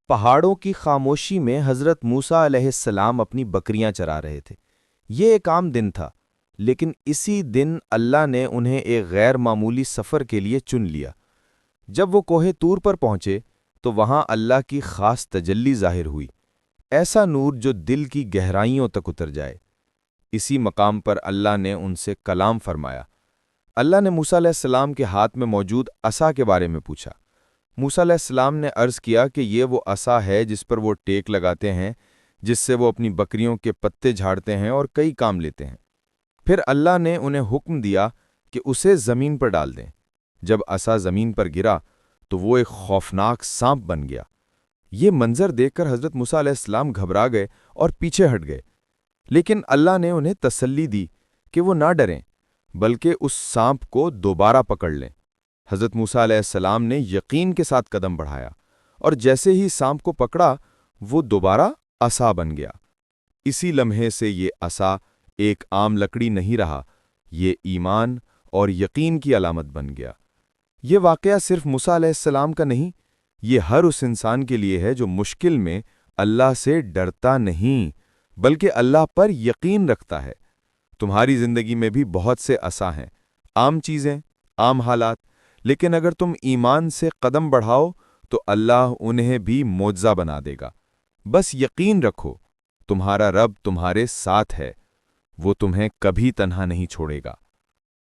پہاڑوں کی خاموشی میں حضرت موسیٰ علیہ السلام اپنی بکریاں چرا رہے تھے۔ یہ ایک عام دن تھا، لیکن اسی دن اللہ نے انہیں ایک غیر معمولی سفر کے لیے چن لیا۔ جب وہ کوہ طور پر پہنچے تو وہاں اللہ کی خاص تجلی ظاہر ہوئی، ایسا نور جو دل کی گہرائیوں تک اتر جائے۔ اسی مقام پر اللہ نے ان سے کلام فرمایا۔ اللہ نے موسیٰ علیہ السلام کے ہاتھ میں موجود عصا کے بارے میں پوچھا۔ موسیٰ علیہ السلام نے عرض کیا کہ یہ وہ عصا ہے جس پر وہ ٹیک لگاتے ہیں، جس سے وہ اپنی بکریوں کے پتے جھاڑتے ہیں اور کئی کام لیتے ہیں۔ پھر اللہ نے انہیں حکم دیا کہ اسے زمین پر ڈال دیں۔ جب عصا زمین پر گرا تو وہ ایک خوفناک سانپ بن گیا۔ یہ منظر دیکھ کر حضرت موسیٰ علیہ السلام گھبرا گئے اور پیچھے ہٹ گئے، لیکن اللہ نے انہیں تسلی دی کہ وہ نہ ڈریں، بلکہ اس سانپ کو دوبارہ پکڑ لیں۔ حضرت موسیٰ علیہ السلام نے یقین کے ساتھ قدم بڑھایا، اور جیسے ہی سانپ کو پکڑا وہ دوبارہ عصا بن گیا۔ اسی لمحے سے یہ عصا ایک عام لکڑی نہیں رہا، یہ ایمان اور یقین کی علامت بن گیا۔ یہ واقعہ صرف موسیٰ علیہ السلام کا نہیں، یہ ہر اس انسان کے لیے ہے جو مشکل میں اللہ سے ڈرتا نہیں بلکہ اللہ پر یقین رکھتا ہے۔ تمہاری زندگی میں بھی بہت سے عصا ہیں، عام چیزیں، عام حالات، لیکن اگر تم ایمان سے قدم بڑھاؤ تو اللہ انہیں بھی معجزہ بنا دے گا۔ بس یقین رکھو، تمہارا رب تمہارے ساتھ ہے، وہ تمہیں کبھی تنہا نہیں چھوڑے گا۔